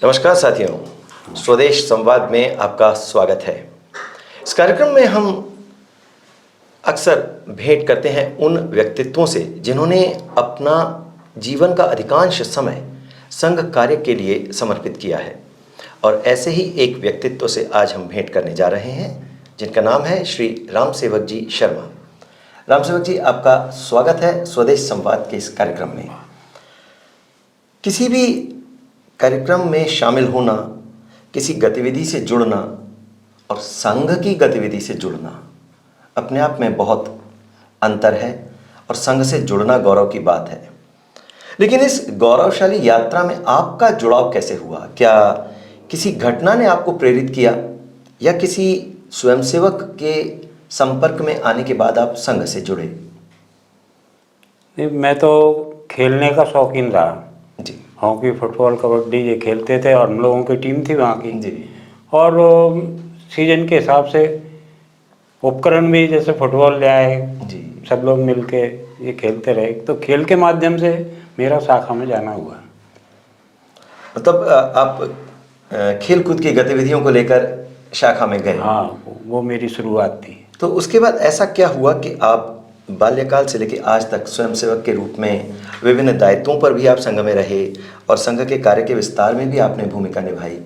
नमस्कार साथियों, स्वदेश संवाद में आपका स्वागत है। इस कार्यक्रम में हम अक्सर भेंट करते हैं उन व्यक्तित्वों से जिन्होंने अपना जीवन का अधिकांश समय संघ कार्य के लिए समर्पित किया है। और ऐसे ही एक व्यक्तित्व से आज हम भेंट करने जा रहे हैं जिनका नाम है श्री राम सेवक जी शर्मा। राम सेवक जी, आपका स्वागत है स्वदेश संवाद के इस कार्यक्रम में। किसी भी कार्यक्रम में शामिल होना, किसी गतिविधि से जुड़ना और संघ की गतिविधि से जुड़ना अपने आप में बहुत अंतर है और संघ से जुड़ना गौरव की बात है। लेकिन इस गौरवशाली यात्रा में आपका जुड़ाव कैसे हुआ? क्या किसी घटना ने आपको प्रेरित किया या किसी स्वयंसेवक के संपर्क में आने के बाद आप संघ से जुड़े? नहीं, मैं तो खेलने का शौकीन रहा जी। हॉकी, फुटबॉल, कबड्डी ये खेलते थे और हम लोगों की टीम थी वहाँ की जी। और सीजन के हिसाब से उपकरण भी जैसे फुटबॉल ले आए जी। सब लोग मिलके ये खेलते रहे। तो खेल के माध्यम से मेरा शाखा में जाना हुआ। मतलब आप खेल कूद की गतिविधियों को लेकर शाखा में गए? हाँ, वो मेरी शुरुआत थी। तो उसके बाद ऐसा क्या हुआ कि आप बाल्यकाल से लेकर आज तक स्वयंसेवक के रूप में विभिन्न दायित्वों पर भी आप संघ में रहे और संघ के कार्य के विस्तार में भी आपने भूमिका निभाई?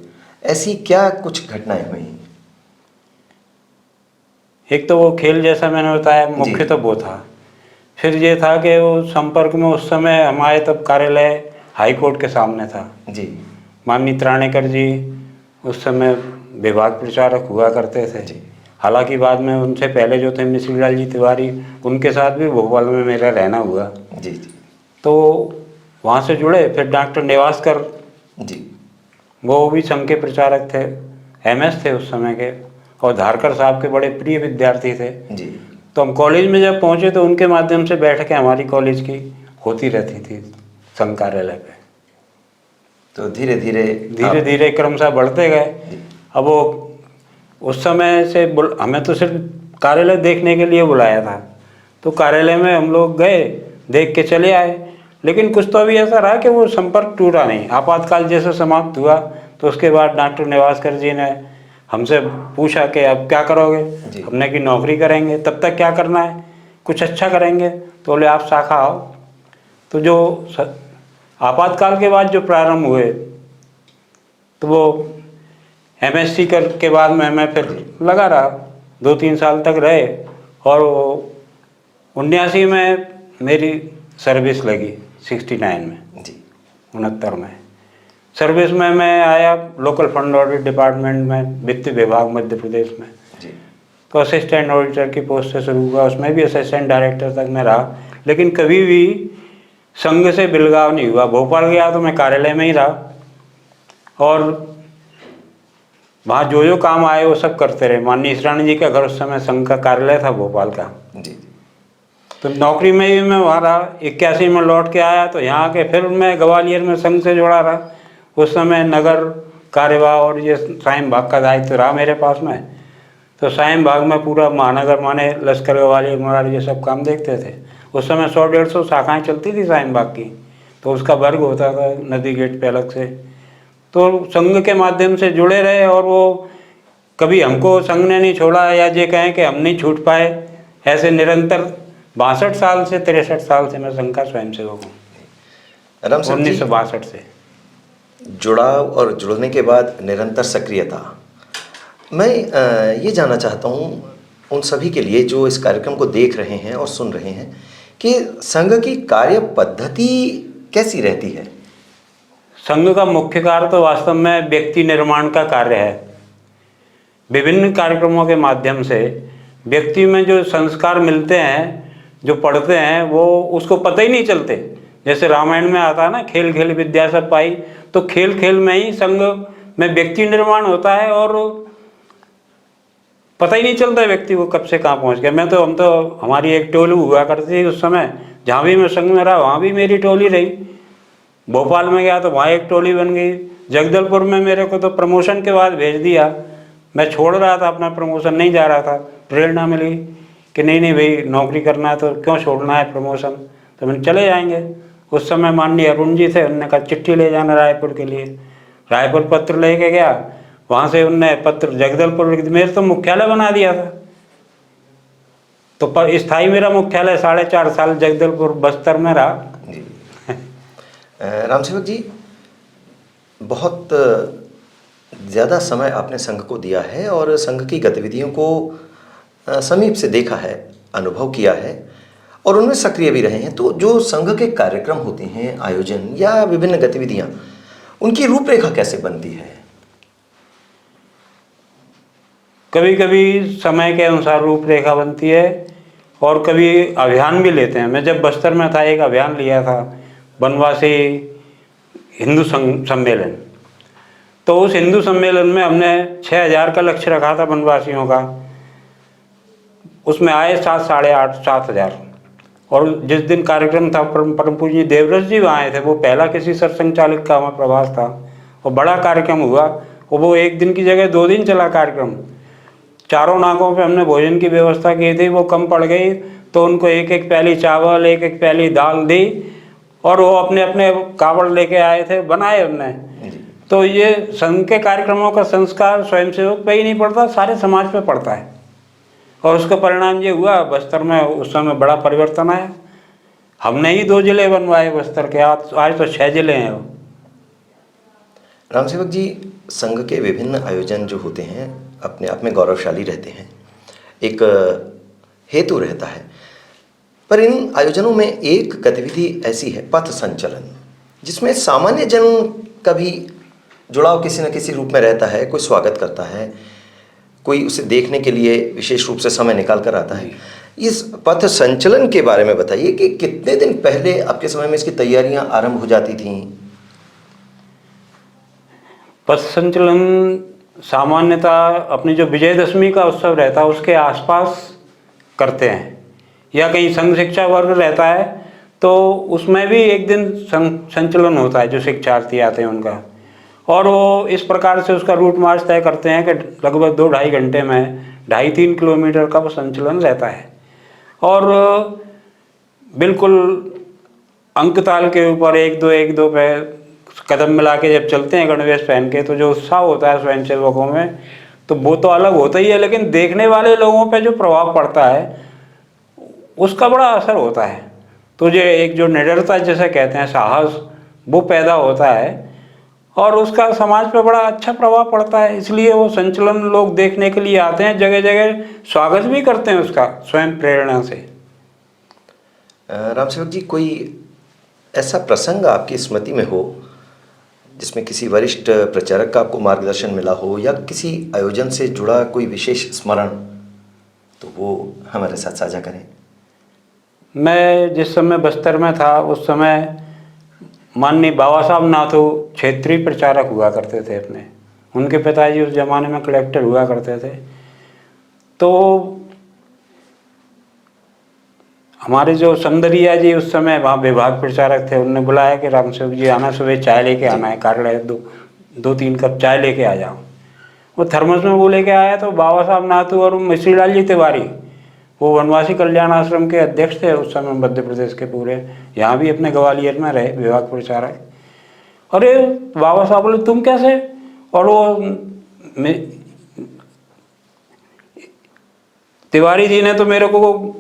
ऐसी क्या कुछ घटनाएं हुई? एक तो वो खेल जैसा मैंने बताया मुख्य तो वो था। फिर ये था कि वो संपर्क में उस समय हमारे तब कार्यालय हाई कोर्ट के सामने था जी। माननीय त्राणेकर जी उस समय विभाग प्रचारक हुआ करते थे जी। हालांकि बाद में उनसे पहले जो थे मिश्रीलाल जी तिवारी, उनके साथ भी भोपाल में मेरा रहना हुआ। जी। जी। तो वहाँ से जुड़े। फिर डॉक्टर नेवासकर जी। वो भी संघ के प्रचारक थे, एमएस थे उस समय के और धारकर साहब के बड़े प्रिय विद्यार्थी थे। जी। तो हम कॉलेज में जब पहुँचे तो उनके माध्यम से बैठ के हमारी कॉलेज की होती रहती थी संघ कार्यालय पे। तो धीरे धीरे क्रमशः बढ़ते गए। अब वो उस समय से हमें तो सिर्फ कार्यालय देखने के लिए बुलाया था, तो कार्यालय में हम लोग गए, देख के चले आए। लेकिन कुछ तो अभी ऐसा रहा कि वो संपर्क टूटा नहीं। आपातकाल जैसे समाप्त हुआ तो उसके बाद डॉक्टर नेवासकर जी ने हमसे पूछा कि अब क्या करोगे? हमने की नौकरी करेंगे, तब तक क्या करना है, कुछ अच्छा करेंगे। तो बोले आप शाखा आओ। तो जो आपातकाल के बाद जो प्रारंभ हुए तो वो एमएससी के बाद में मैं फिर लगा रहा, 2-3 साल तक रहे और 79 में मेरी सर्विस लगी, 69 में जी। 69 में सर्विस में मैं आया लोकल फंड ऑडिट डिपार्टमेंट में, वित्त विभाग मध्य प्रदेश में। जी। तो असिस्टेंट ऑडिटर की पोस्ट से शुरू हुआ, उसमें भी असिस्टेंट डायरेक्टर तक मैं रहा। लेकिन कभी भी संघ से बिलगाव नहीं हुआ। भोपाल गया तो मैं कार्यालय में ही रहा और वहाँ जो काम आए वो सब करते रहे। माननीय ईश्वरानी जी का घर उस समय संघ का कार्यालय था भोपाल का। जी। तो नौकरी में भी मैं वहाँ रहा। 81 में लौट के आया तो यहाँ के फिर मैं ग्वालियर में संघ से जुड़ा रहा। उस समय नगर कार्यवाह और ये साइम भाग का दायित्व रहा मेरे पास में। तो साइम भाग में पूरा महानगर माने लश्कर, ग्वालियर, मुरारी ये सब काम देखते थे। उस समय 100-150 शाखाएँ चलती थी साइम भाग की, तो उसका वर्ग होता था नदी गेट पे अलग से। तो संघ के माध्यम से जुड़े रहे और वो कभी हमको संघ ने नहीं छोड़ा या ये कहें कि हम नहीं छूट पाए। ऐसे निरंतर 62 साल से 63 साल से मैं संघ का स्वयंसेवक हूँ। 1962 से जुड़ाव और जुड़ने के बाद निरंतर सक्रियता। मैं ये जानना चाहता हूँ उन सभी के लिए जो इस कार्यक्रम को देख रहे हैं और सुन रहे हैं कि संघ की कार्य पद्धति कैसी रहती है? संघ का मुख्य कार्य तो वास्तव में व्यक्ति निर्माण का कार्य है। विभिन्न कार्यक्रमों के माध्यम से व्यक्ति में जो संस्कार मिलते हैं, जो पढ़ते हैं, वो उसको पता ही नहीं चलते। जैसे रामायण में आता है ना, खेल खेल विद्या सब पाई। तो खेल खेल में ही संघ में व्यक्ति निर्माण होता है और पता ही नहीं चलता व्यक्ति को कब से कहाँ पहुँच गया। हम तो हमारी एक टोली हुआ करती थी उस समय, जहाँ भी मैं संघ में रहा वहाँ भी मेरी टोली रही। भोपाल में गया तो वहाँ एक टोली बन गई। जगदलपुर में मेरे को तो प्रमोशन के बाद भेज दिया। मैं छोड़ रहा था अपना प्रमोशन, नहीं जा रहा था। प्रेरणा मिली कि नहीं भाई नौकरी करना है तो क्यों छोड़ना है प्रमोशन, तो मैंने चले जाएंगे। उस समय माननीय अरुण जी थे, उन्होंने कहा चिट्ठी ले जाना रायपुर के लिए। रायपुर पत्र लेके गया, वहाँ से उनने पत्र जगदलपुर लिख दिया। मेरे तो मुख्यालय बना दिया था। तो स्थायी मेरा मुख्यालय 4.5 साल जगदलपुर बस्तर में रहा। जी। रामसेवक जी, बहुत ज़्यादा समय आपने संघ को दिया है और संघ की गतिविधियों को समीप से देखा है, अनुभव किया है और उनमें सक्रिय भी रहे हैं। तो जो संघ के कार्यक्रम होते हैं, आयोजन या विभिन्न गतिविधियां, उनकी रूपरेखा कैसे बनती है? कभी कभी समय के अनुसार रूपरेखा बनती है और कभी अभियान भी लेते हैं। मैं जब बस्तर में था, एक अभियान लिया था, वनवासी हिंदू सम्मेलन। तो उस हिंदू सम्मेलन में हमने 6,000 का लक्ष्य रखा था वनवासियों का। उसमें आए 7,500-7,000। और जिस दिन कार्यक्रम था, परम पूज्य देवव्रत जी वहाँ आए थे। वो पहला किसी सत्संग चालक का वहाँ प्रवास था और बड़ा कार्यक्रम हुआ। और वो एक दिन की जगह 2 दिन चला कार्यक्रम। चारों नाकों पे हमने भोजन की व्यवस्था की थी, वो कम पड़ गई तो उनको 1-1 प्याली चावल, 1-1 प्याली दाल दी और वो अपने अपने कावड़ लेके आए थे, बनाए हमने। तो ये संघ के कार्यक्रमों का संस्कार स्वयंसेवक पे ही नहीं पड़ता, सारे समाज पे पड़ता है। और उसका परिणाम ये हुआ, बस्तर में उस समय बड़ा परिवर्तन आया। हमने ही 2 जिले बनवाए बस्तर के, आज तो 6 जिले हैं। रामसेवक जी, संघ के विभिन्न आयोजन जो होते हैं अपने आप में गौरवशाली रहते हैं, एक हेतु रहता है। पर इन आयोजनों में एक गतिविधि ऐसी है, पथ संचलन, जिसमें सामान्य जन का भी जुड़ाव किसी न किसी रूप में रहता है। कोई स्वागत करता है, कोई उसे देखने के लिए विशेष रूप से समय निकाल कर आता है। इस पथ संचलन के बारे में बताइए कि कितने दिन पहले आपके समय में इसकी तैयारियां आरंभ हो जाती थीं? पथ संचलन सामान्यतः अपनी जो विजयदशमी का उत्सव रहता है उसके आसपास करते हैं, या कहीं संघ शिक्षा वर्ग रहता है तो उसमें भी एक दिन संचलन होता है जो शिक्षार्थी आते हैं उनका। और वो इस प्रकार से उसका रूट मार्च तय करते हैं कि लगभग 2-2.5 घंटे में 2.5-3 किलोमीटर का वो संचलन रहता है। और बिल्कुल अंकताल के ऊपर 1-2 पे कदम मिला के जब चलते हैं गणवेश पहन के, तो जो उत्साह होता है स्वयंसेवकों में तो वो तो अलग होता ही है, लेकिन देखने वाले लोगों पे जो प्रभाव पड़ता है उसका बड़ा असर होता है। तो ये एक जो निडरता जैसे कहते हैं, साहस, वो पैदा होता है और उसका समाज पे बड़ा अच्छा प्रभाव पड़ता है। इसलिए वो संचलन लोग देखने के लिए आते हैं, जगह जगह स्वागत भी करते हैं उसका स्वयं प्रेरणा से। रामसेवक जी, कोई ऐसा प्रसंग आपकी स्मृति में हो जिसमें किसी वरिष्ठ प्रचारक का आपको मार्गदर्शन मिला हो या किसी आयोजन से जुड़ा कोई विशेष स्मरण, तो वो हमारे साथ साझा करें। मैं जिस समय बस्तर में था उस समय माननीय बाबा साहब नाथू क्षेत्रीय प्रचारक हुआ करते थे अपने। उनके पिताजी उस जमाने में कलेक्टर हुआ करते थे। तो हमारे जो समदरिया जी उस समय वहाँ विभाग प्रचारक थे, उन्होंने बुलाया कि रामसेवक जी आना, सुबह चाय लेके आना है, कार्यालय 2-3 कप चाय लेके आ जाओ। वो थर्मस में वो लेके आया। तो बाबा साहब नाथू और मिश्रीलाल जी तिवारी, वो वनवासी कल्याण आश्रम के अध्यक्ष थे उस समय मध्य प्रदेश के पूरे, यहाँ भी अपने ग्वालियर में रहे विभाग प्रचारक। अरे बाबा साहब बोले तुम कैसे? और वो तिवारी जी ने तो मेरे को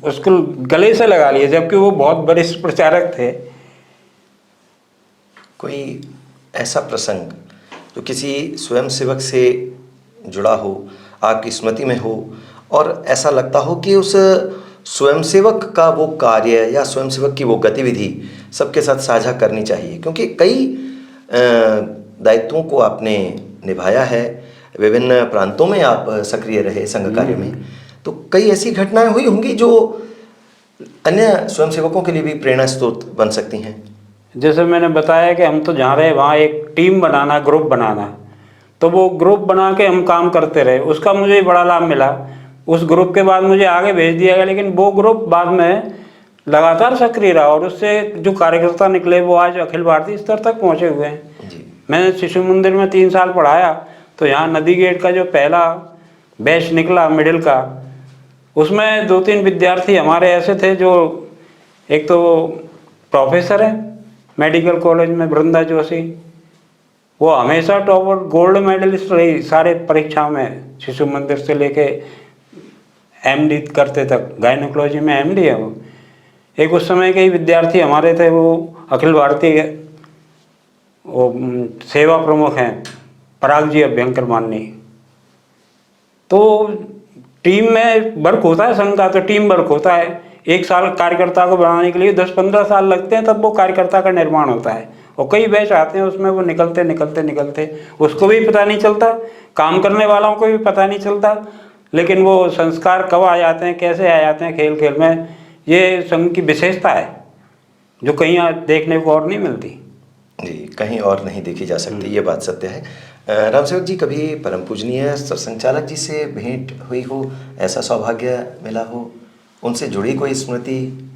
उसको गले से लगा लिया, जबकि वो बहुत वरिष्ठ प्रचारक थे। कोई ऐसा प्रसंग जो किसी स्वयंसेवक से जुड़ा हो, आपकी स्मृति में हो और ऐसा लगता हो कि उस स्वयंसेवक का वो कार्य या स्वयंसेवक की वो गतिविधि सबके साथ साझा करनी चाहिए, क्योंकि कई दायित्वों को आपने निभाया है, विभिन्न प्रांतों में आप सक्रिय रहे संघ कार्य में, तो कई ऐसी घटनाएं हुई होंगी जो अन्य स्वयंसेवकों के लिए भी प्रेरणा स्रोत बन सकती हैं। जैसे मैंने बताया कि हम तो जहाँ रहे वहाँ एक टीम बनाना, ग्रुप बनाना, तो वो ग्रुप बना के हम काम करते रहे, उसका मुझे बड़ा लाभ मिला। उस ग्रुप के बाद मुझे आगे भेज दिया गया, लेकिन वो ग्रुप बाद में लगातार सक्रिय रहा और उससे जो कार्यकर्ता निकले वो आज अखिल भारतीय स्तर तक पहुँचे हुए हैं। मैंने शिशु मंदिर में 3 साल पढ़ाया, तो यहाँ नदी गेट का जो पहला बैच निकला मिडिल का, उसमें 2-3 विद्यार्थी हमारे ऐसे थे जो, एक तो प्रोफेसर है मेडिकल कॉलेज में वृंदा जोशी, वो हमेशा टॉपर गोल्ड मेडलिस्ट रही सारे परीक्षाओं में, शिशु मंदिर से लेके एमडी करते तक, गायनोकोलॉजी में एमडी है वो। एक उस समय के ही विद्यार्थी हमारे थे, वो अखिल भारतीय वो सेवा प्रमुख हैं पराग जी अभ्यंकर माननी। तो टीम में वर्क होता है संघ का, तो टीम वर्क होता है। एक साल कार्यकर्ता को बनाने के लिए 10-15 साल लगते हैं, तब वो कार्यकर्ता का निर्माण होता है। और कई बैच आते हैं उसमें, वो निकलते उसको भी पता नहीं चलता, काम करने वालों को भी पता नहीं चलता, लेकिन वो संस्कार कब आ जाते हैं, कैसे आ जाते हैं खेल खेल में। ये संघ की विशेषता है जो कहीं देखने को और नहीं मिलती। जी, कहीं और नहीं देखी जा सकती, ये बात सत्य है। रामसेवक जी, कभी परम पूजनीय सरसंघचालक जी से भेंट हुई हो, ऐसा सौभाग्य मिला हो, उनसे जुड़ी कोई स्मृति?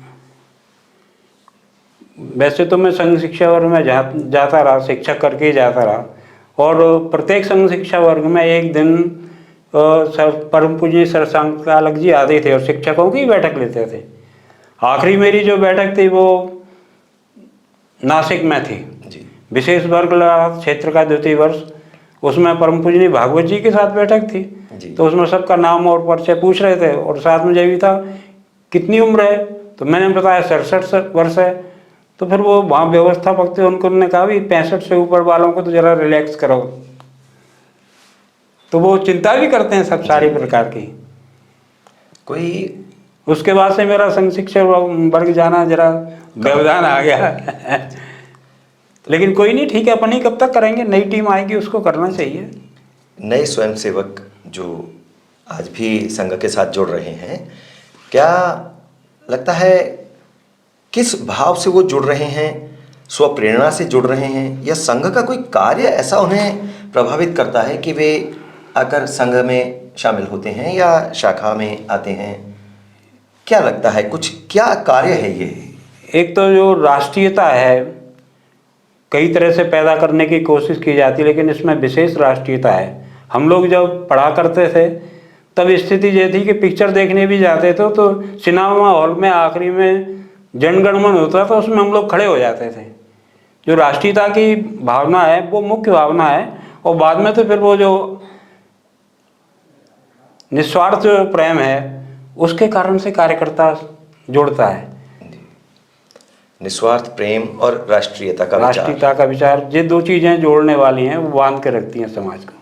वैसे तो मैं संघ शिक्षा वर्ग में जाता रहा, शिक्षक करके ही जाता रहा, और प्रत्येक संघ शिक्षा वर्ग में एक दिन परम पूजनीय सरसंघचालक जी आते थे और शिक्षकों की बैठक लेते थे। आखिरी मेरी जो बैठक थी वो नासिक में थी जी। विशेष वर्ग क्षेत्र का 2य वर्ष, उसमें परम पूजनीय भागवत जी के साथ बैठक थी जी। तो उसमें सबका नाम और परिचय पूछ रहे थे, और साथ में ये भी था कितनी उम्र है, तो मैंने बताया 67 वर्ष है। तो फिर वो वहाँ व्यवस्थापक थे, उन्होंने कहा भी 65 से ऊपर वालों को तो जरा रिलैक्स करो। तो वो चिंता भी करते हैं सब सारी प्रकार की। कोई उसके बाद से मेरा संघ शिक्षा वर्ग जाना जरा व्यवधान आ गया लेकिन कोई नहीं, ठीक है, अपन ही कब तक करेंगे, नई टीम आएगी उसको करना चाहिए। नए स्वयंसेवक जो आज भी संघ के साथ जुड़ रहे हैं, क्या लगता है किस भाव से वो जुड़ रहे हैं? स्वप्रेरणा से जुड़ रहे हैं, या संघ का कोई कार्य ऐसा उन्हें प्रभावित करता है कि वे आकर संघ में शामिल होते हैं या शाखा में आते हैं? क्या लगता है, कुछ क्या कार्य है ये? एक तो जो राष्ट्रीयता है कई तरह से पैदा करने की कोशिश की जाती है, लेकिन इसमें विशेष राष्ट्रीयता है। हम लोग जब पढ़ा करते थे तब स्थिति ये थी कि पिक्चर देखने भी जाते थे तो सिनेमा हॉल में आखिरी में जनगणमन होता था, उसमें हम लोग खड़े हो जाते थे। जो राष्ट्रीयता की भावना है वो मुख्य भावना है, और बाद में तो फिर वो जो निस्वार्थ प्रेम है उसके कारण से कार्यकर्ता जुड़ता है। निस्वार्थ प्रेम और राष्ट्रीयता का विचार, ये 2 चीज़ें जोड़ने वाली हैं, वो बांध के रखती हैं समाज को।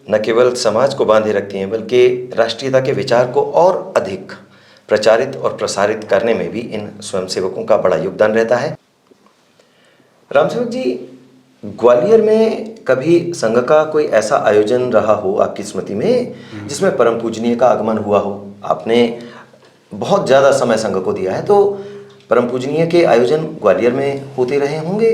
न केवल समाज को बांधे रखती हैं, बल्कि राष्ट्रीयता के विचार को और अधिक प्रचारित और प्रसारित करने में भी इन स्वयंसेवकों का बड़ा योगदान रहता है। रामसेवक जी, ग्वालियर में कभी संघ का कोई ऐसा आयोजन रहा हो आपकी स्मृति में जिसमें परम पूजनीय का आगमन हुआ हो? आपने बहुत ज़्यादा समय संघ को दिया है, तो परम पूजनीय के आयोजन ग्वालियर में होते रहे होंगे,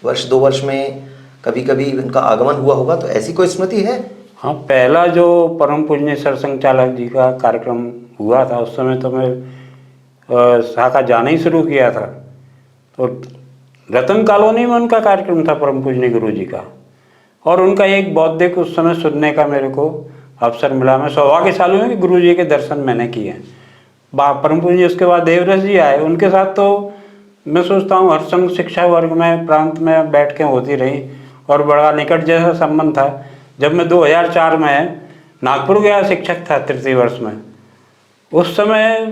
वर्ष 2 वर्ष में कभी कभी उनका आगमन हुआ होगा, तो ऐसी कोई स्मृति है? हाँ, पहला जो परम पूजनीय सरसंघचालक जी का कार्यक्रम हुआ था उस समय तो मैं शाखा जाना ही शुरू किया था, तो रतन कॉलोनी में उनका कार्यक्रम था परम पूजनीय गुरु जी का, और उनका एक बौद्धिक उस समय सुनने का मेरे को अवसर मिला। मैं सौभाग्यशाली हूँ कि गुरु जी के दर्शन मैंने किए। परम पूजनीय उसके बाद देवरस जी आए, उनके साथ तो मैं सोचता हूँ हर संघ शिक्षा वर्ग में प्रांत में बैठकें होती रही और बड़ा निकट जैसा संबंध था। जब मैं 2004 में नागपुर गया शिक्षक था 3य वर्ष में, उस समय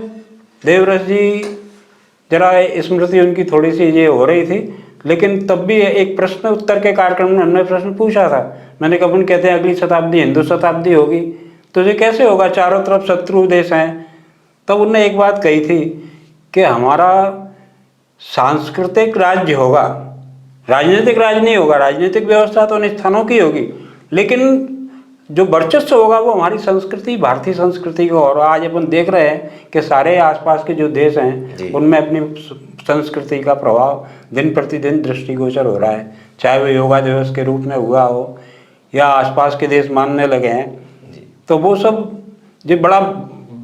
देवरस जी जरा स्मृति उनकी थोड़ी सी ये हो रही थी, लेकिन तब भी एक प्रश्न उत्तर के कार्यक्रम में हमने प्रश्न पूछा था। मैंने कहा, अपन कहते हैं अगली शताब्दी हिंदू शताब्दी होगी, तो ये कैसे होगा, चारों तरफ शत्रु देश हैं। तब उनने एक बात कही थी कि हमारा सांस्कृतिक राज्य होगा, राजनीतिक राज्य नहीं होगा। राजनीतिक व्यवस्था तो उन स्थानों की होगी, लेकिन जो वर्चस्व होगा वो हमारी संस्कृति, भारतीय संस्कृति को। और आज अपन देख रहे हैं कि सारे आसपास के जो देश हैं उनमें अपनी संस्कृति का प्रभाव दिन प्रतिदिन दृष्टिगोचर हो रहा है, चाहे वो योगा दिवस के रूप में हुआ हो या आसपास के देश मानने लगे हैं। तो वो सब ये बड़ा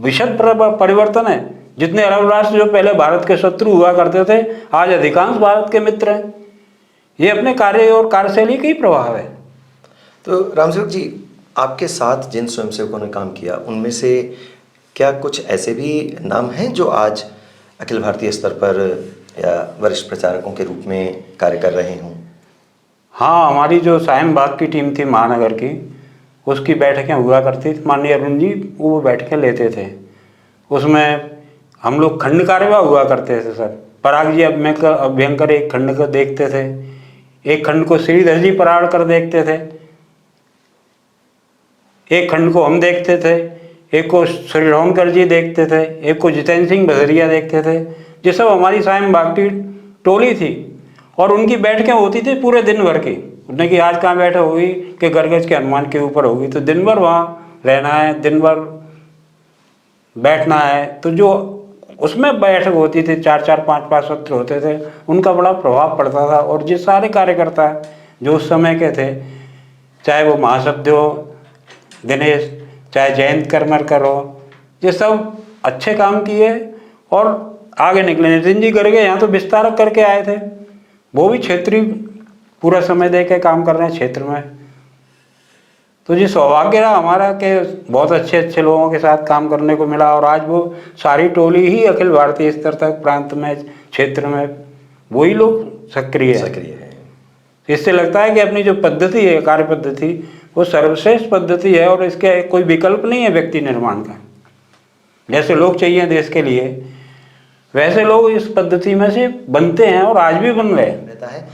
विशद परिवर्तन है। जितने अरब राष्ट्र जो पहले भारत के शत्रु हुआ करते थे, आज अधिकांश भारत के मित्र हैं। ये अपने कार्य और कार्यशैली का ही प्रभाव है। तो रामसेवक जी, आपके साथ जिन स्वयंसेवकों ने काम किया उनमें से क्या कुछ ऐसे भी नाम हैं जो आज अखिल भारतीय स्तर पर या वरिष्ठ प्रचारकों के रूप में कार्य कर रहे हों? हाँ, हमारी जो सायन बाग की टीम थी महानगर की, उसकी बैठकें हुआ करती थी। माननीय अरुण जी वो बैठकें लेते थे। उसमें हम लोग खंड कार्यवाह हुआ करते थे सर। पराग जी अभ्यंकर एक खंड को देखते थे, एक खंड को श्रीधर जी पराड़कर देखते थे, एक खंड को हम देखते थे, एक को श्री रौनकर जी देखते थे, एक को जितेंद्र सिंह भदरिया देखते थे। ये सब हमारी सायन बाग की टोली थी और उनकी बैठकें होती थी पूरे दिन भर की। उन्होंने कि आज कहाँ बैठक होगी कि गरगज के हनुमान के ऊपर होगी, तो दिन भर वहाँ रहना है, दिन भर बैठना है। तो जो उसमें बैठक होती थी, 4-4, 5-5 सत्र होते थे, उनका बड़ा प्रभाव पड़ता था। और जिस सारे कार्यकर्ता जो उस समय के थे, चाहे वो महासब्द हो दिनेश, चाहे जयंत करमरकर हो, ये सब अच्छे काम किए और आगे निकले। नितिन जी करके यहाँ तो विस्तारक करके आए थे, वो भी क्षेत्रीय पूरा समय दे के काम कर रहे हैं क्षेत्र में। तो जी सौभाग्य रहा हमारा कि बहुत अच्छे अच्छे लोगों के साथ काम करने को मिला। और आज वो सारी टोली ही अखिल भारतीय स्तर तक प्रांत में, क्षेत्र में वही लोग सक्रिय है। इससे लगता है कि अपनी जो पद्धति है, कार्य पद्धति, वो सर्वश्रेष्ठ पद्धति है और इसके कोई विकल्प नहीं है व्यक्ति निर्माण का। जैसे लोग चाहिए देश के लिए, वैसे लोग इस पद्धति में से बनते हैं और आज भी बन रहे रहता है।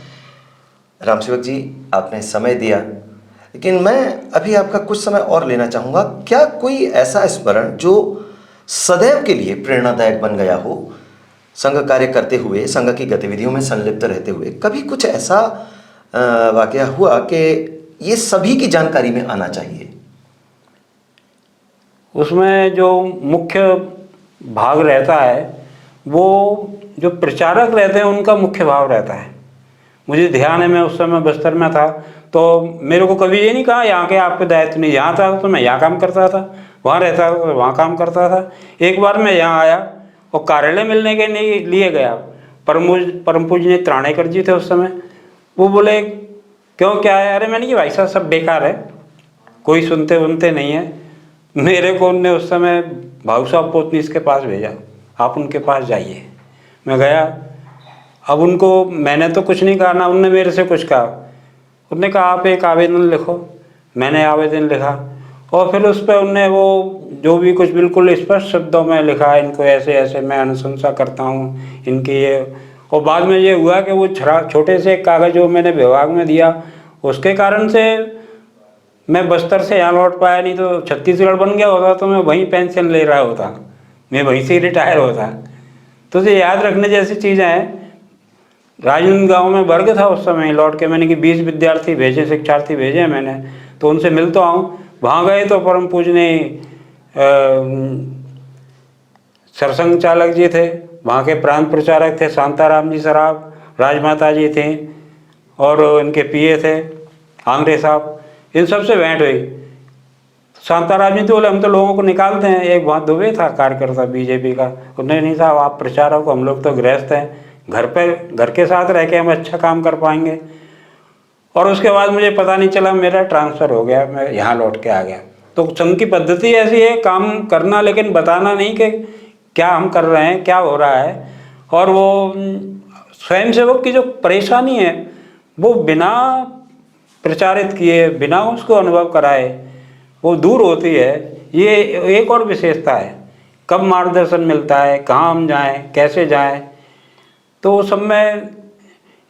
रामसेवक जी, आपने समय दिया, लेकिन मैं अभी आपका कुछ समय और लेना चाहूँगा। क्या कोई ऐसा स्मरण जो सदैव के लिए प्रेरणादायक बन गया हो, संघ कार्य करते हुए, संघ की गतिविधियों में संलिप्त रहते हुए कभी कुछ ऐसा वाकया हुआ कि ये सभी की जानकारी में आना चाहिए? उसमें जो मुख्य भाग रहता है, वो जो प्रचारक रहते हैं उनका मुख्य भाव रहता है। मुझे ध्यान है, मैं उस समय बस्तर में था, तो मेरे को कभी ये नहीं कहा यहाँ के आपके दायित्व नहीं। यहाँ था तो मैं यहाँ काम करता था, वहाँ रहता था तो वहाँ काम करता था। एक बार मैं यहाँ आया और कार्यालय मिलने के लिए गया, परम पूज्य त्राणेकर जी थे उस समय। वो बोले क्यों, क्या है? अरे मैंने कि भाई साहब सब बेकार है, कोई सुनते वनते नहीं है। मेरे को उनने उस समय भाऊ साहब पोतनीस के पास भेजा, आप उनके पास जाइए। मैं गया। अब उनको मैंने तो कुछ नहीं कहा, ना उनने मेरे से कुछ कहा। उनने कहा आप एक आवेदन लिखो। मैंने आवेदन लिखा और फिर उस पर उनने वो जो भी कुछ बिल्कुल स्पष्ट शब्दों में लिखा, इनको ऐसे ऐसे मैं अनुशंसा करता हूँ इनकी ये। और बाद में ये हुआ कि वो छोटे से कागज़ जो मैंने विभाग में दिया, उसके कारण से मैं बस्तर से यहाँ लौट पाया। नहीं तो छत्तीसगढ़ बन गया होता तो मैं वहीं पेंशन ले रहा होता, मैं वहीं से रिटायर होता। तो ये याद रखने जैसी चीज़ें हैं। राजनांदगांव में वर्ग था उस समय, लौट के मैंने कि 20 विद्यार्थी भेजे, शिक्षार्थी भेजे मैंने, तो उनसे मिल तो आऊँ। वहाँ गए तो परम पूजनीय सरसंघ चालक जी थे, वहाँ के प्रांत प्रचारक थे शांताराम जी सराफ, राजमाता जी थी और इनके पीए थे आंग्रे साहब। इन सब से भेंट हुई। शांताराम जी तो बोले हम तो लोगों को निकालते हैं। एक वहाँ दुबे था कार्यकर्ता बीजेपी का, उन्होंने नहीं साहब आप प्रचारक हो, हम लोग तो गृहस्थ हैं, घर के साथ रह के हम अच्छा काम कर पाएंगे। और उसके बाद मुझे पता नहीं चला, मेरा ट्रांसफ़र हो गया, मैं यहाँ लौट के आ गया। तो संघ की पद्धति ऐसी है, काम करना लेकिन बताना नहीं कि क्या हम कर रहे हैं, क्या हो रहा है। और वो स्वयंसेवक की जो परेशानी है वो बिना प्रचारित किए, बिना उसको अनुभव कराए वो दूर होती है। ये एक और विशेषता है। कब मार्गदर्शन मिलता है, कहाँ हम जाएं, कैसे जाएं, तो सब में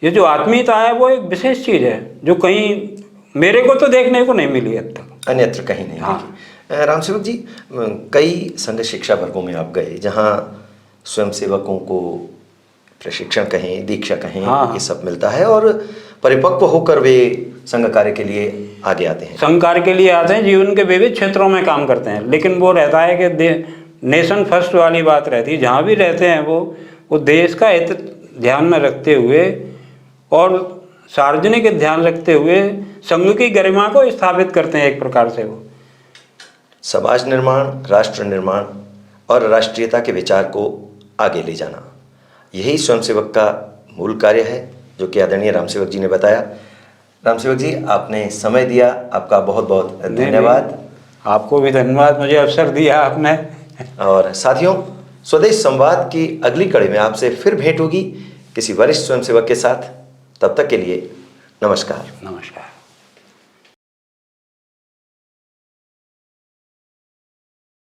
ये जो आत्मीयता है वो एक विशेष चीज़ है जो कहीं मेरे को तो देखने को नहीं मिली अब तक, अन्यत्र कहीं नहीं। हाँ। देखिए रामसेवक जी, कई संघ शिक्षा वर्गों में आप गए जहाँ स्वयंसेवकों को प्रशिक्षण कहें, दीक्षा कहें, हाँ। ये सब मिलता है और परिपक्व होकर वे संघ कार्य के लिए आगे आते हैं। संघ कार्य के लिए आते हैं, जीवन के विविध क्षेत्रों में काम करते हैं। लेकिन वो रहता है कि नेशन फर्स्ट वाली बात रहती है। जहाँ भी रहते हैं वो देश का हित ध्यान में रखते हुए और सार्वजनिक ध्यान रखते हुए संघ की गरिमा को स्थापित करते हैं। एक प्रकार से वो समाज निर्माण, राष्ट्र निर्माण और राष्ट्रीयता के विचार को आगे ले जाना, यही स्वयंसेवक का मूल कार्य है, जो कि आदरणीय रामसेवक जी ने बताया। रामसेवक जी, आपने समय दिया, आपका बहुत बहुत धन्यवाद। आपको भी धन्यवाद, मुझे अवसर दिया आपने। और साथियों, स्वदेश संवाद की अगली कड़ी में आपसे फिर भेंट होगी किसी वरिष्ठ स्वयंसेवक के साथ। तब तक के लिए नमस्कार। नमस्कार।